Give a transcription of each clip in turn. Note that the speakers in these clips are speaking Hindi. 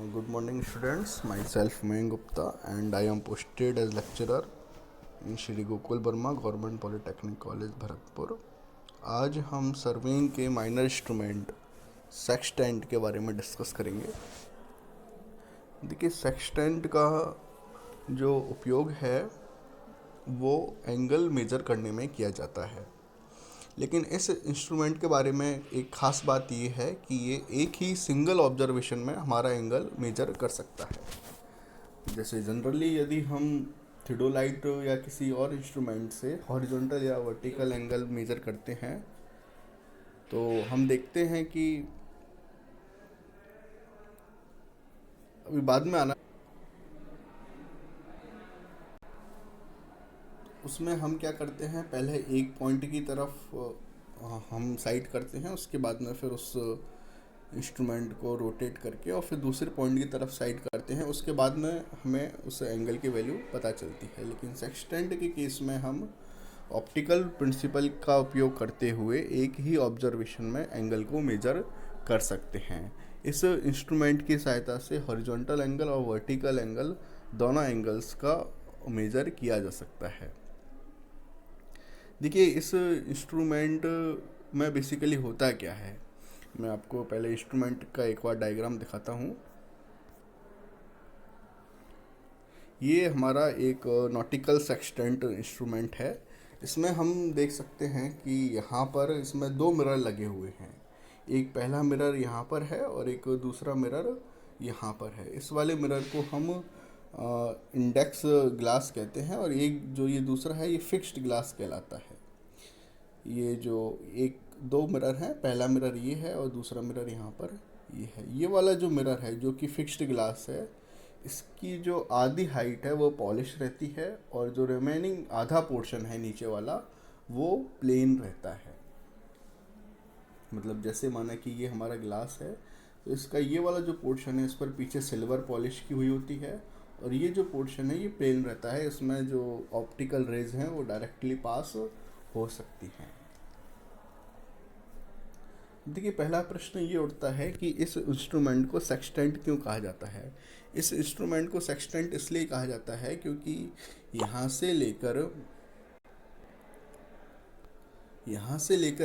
Good morning, students. Myself Mayank Gupta, and I am posted as lecturer in Shri Gokul Burma Government Polytechnic College, Bharatpur. आज हम सर्वेइंग के माइनर इंस्ट्रूमेंट सेक्सटेंट के बारे में डिस्कस करेंगे। देखिए, सेक्सटेंट का जो उपयोग है वो एंगल मेजर करने में किया जाता है, लेकिन इस इंस्ट्रूमेंट के बारे में एक ख़ास बात ये है कि ये एक ही सिंगल ऑब्जर्वेशन में हमारा एंगल मेजर कर सकता है। जैसे जनरली यदि हम थियोडोलाइट या किसी और इंस्ट्रूमेंट से हॉरिजॉन्टल या वर्टिकल एंगल मेजर करते हैं तो हम देखते हैं कि अभी बाद में आना, उसमें हम क्या करते हैं, पहले एक पॉइंट की तरफ हम साइड करते हैं, उसके बाद में फिर उस इंस्ट्रूमेंट को रोटेट करके और फिर दूसरे पॉइंट की तरफ साइड करते हैं, उसके बाद में हमें उस एंगल की वैल्यू पता चलती है। लेकिन सेक्सटेंट के केस में हम ऑप्टिकल प्रिंसिपल का उपयोग करते हुए एक ही ऑब्जर्वेशन में एंगल को मेजर कर सकते हैं। इस इंस्ट्रूमेंट की सहायता से हॉरिजॉन्टल एंगल और वर्टिकल एंगल दोनों एंगल्स का मेजर किया जा सकता है। देखिए, इस इंस्ट्रूमेंट में बेसिकली होता क्या है, मैं आपको पहले इंस्ट्रूमेंट का एक बार डायग्राम दिखाता हूँ। ये हमारा एक नॉटिकल सेक्सटेंट इंस्ट्रूमेंट है। इसमें हम देख सकते हैं कि यहाँ पर इसमें दो मिरर लगे हुए हैं। एक पहला मिरर यहाँ पर है और एक दूसरा मिरर यहाँ पर है। इस वाले मिरर को हम इंडेक्स ग्लास कहते हैं और एक जो ये दूसरा है ये फिक्स्ड ग्लास कहलाता है। ये जो एक दो मिरर हैं, पहला मिरर ये है और दूसरा मिरर यहाँ पर ये है। ये वाला जो मिरर है जो कि फिक्स्ड ग्लास है, इसकी जो आधी हाइट है वो पॉलिश रहती है और जो रिमेनिंग आधा पोर्शन है नीचे वाला वो प्लेन रहता है। मतलब जैसे माना कि ये हमारा ग्लास है तो इसका ये वाला जो पोर्शन है इस पर पीछे सिल्वर पॉलिश की हुई होती है और ये जो पोर्शन है ये प्लेन रहता है। इसमें जो ऑप्टिकल रेज हैं वो डायरेक्टली पास हो सकती हैं। देखिए, पहला प्रश्न ये उठता है कि इस इंस्ट्रूमेंट को सेक्सटेंट क्यों कहा जाता है। इस इंस्ट्रूमेंट को सेक्सटेंट इसलिए कहा जाता है क्योंकि यहाँ से लेकर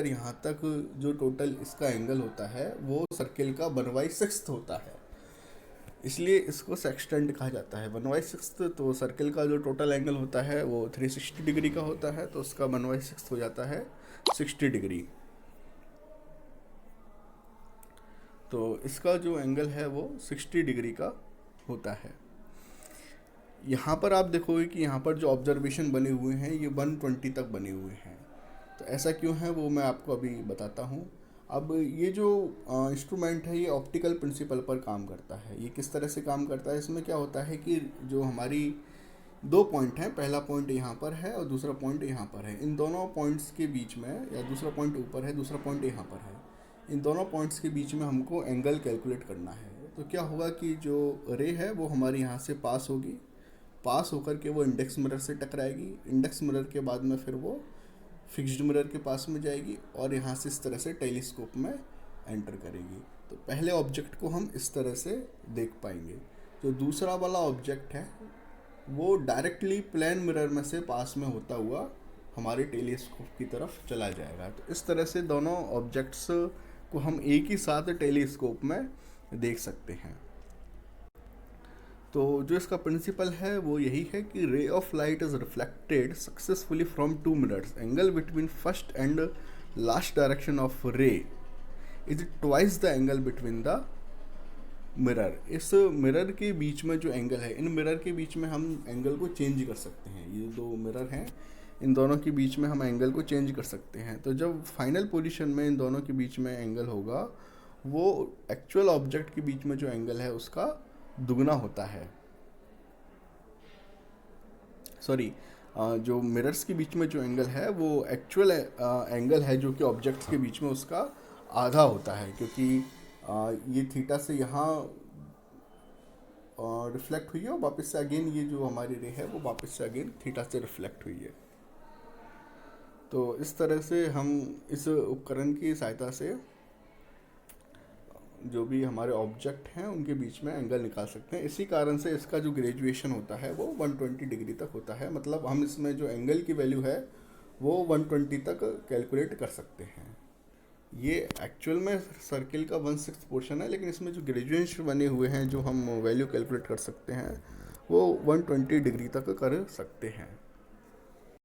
यहाँ तक जो टोटल इसका एंगल होता है वो सर्किल का 1/6 होता है, इसलिए इसको सेक्सटेंट कहा जाता है। 1/6 तो सर्किल का जो टोटल एंगल होता है वो 360 डिग्री का होता है, तो उसका 1/6 हो जाता है 60 डिग्री। तो इसका जो एंगल है वो 60 डिग्री का होता है। यहाँ पर आप देखोगे कि यहाँ पर जो ऑब्जर्वेशन बने हुए हैं ये 120 तक बने हुए हैं। तो ऐसा क्यों है वो मैं आपको अभी बताता हूँ। अब ये जो इंस्ट्रूमेंट है ये ऑप्टिकल प्रिंसिपल पर काम करता है। ये किस तरह से काम करता है, इसमें क्या होता है कि जो हमारी दो पॉइंट हैं, पहला पॉइंट यहाँ पर है और दूसरा पॉइंट यहाँ पर है, इन दोनों पॉइंट्स के बीच में, या दूसरा पॉइंट ऊपर है दूसरा पॉइंट यहाँ पर है, इन दोनों पॉइंट्स के बीच में हमको एंगल कैलकुलेट करना है। तो क्या होगा कि जो रे है वो हमारे यहाँ से पास होगी, पास होकर के वो इंडेक्स मिरर से टकराएगी, इंडेक्स मिरर के बाद में फिर वो फिक्स्ड मिरर के पास में जाएगी और यहाँ से इस तरह से टेलीस्कोप में एंटर करेगी। तो पहले ऑब्जेक्ट को हम इस तरह से देख पाएंगे। जो दूसरा वाला ऑब्जेक्ट है वो डायरेक्टली प्लेन मिरर में से पास में होता हुआ हमारे टेलीस्कोप की तरफ चला जाएगा। तो इस तरह से दोनों ऑब्जेक्ट्स को हम एक ही साथ टेलीस्कोप में देख सकते हैं। तो जो इसका प्रिंसिपल है वो यही है कि ray of light is reflected successfully from two mirrors, angle between first and last direction of ray is twice the angle between the mirror. इस मिरर के बीच में जो एंगल है, इन मिरर के बीच में हम एंगल को चेंज कर सकते हैं। ये दो मिरर हैं, इन दोनों के बीच में हम एंगल को चेंज कर सकते हैं। तो जब फाइनल पोजीशन में इन दोनों के बीच में एंगल होगा वो एक्चुअल ऑब्जेक्ट के बीच में जो एंगल है उसका दुगना होता है। सॉरी, जो मिरर्स के बीच में जो एंगल है वो एक्चुअल एंगल है जो कि ऑब्जेक्ट्स के बीच में उसका आधा होता है, क्योंकि ये थीटा से यहाँ रिफ्लेक्ट हुई है और वापस से अगेन ये जो हमारी रे है वो वापस से अगेन थीटा से रिफ्लेक्ट हुई है। तो इस तरह से हम इस उपकरण की सहायता से जो भी हमारे ऑब्जेक्ट हैं उनके बीच में एंगल निकाल सकते हैं। इसी कारण से इसका जो ग्रेजुएशन होता है वो 120 डिग्री तक होता है। मतलब हम इसमें जो एंगल की वैल्यू है वो 120 तक कैलकुलेट कर सकते हैं। ये एक्चुअल में सर्किल का 1/6 पोर्शन है, लेकिन इसमें जो ग्रेजुएशन बने हुए हैं जो हम वैल्यू कैलकुलेट कर सकते हैं वो 120 डिग्री तक कर सकते हैं।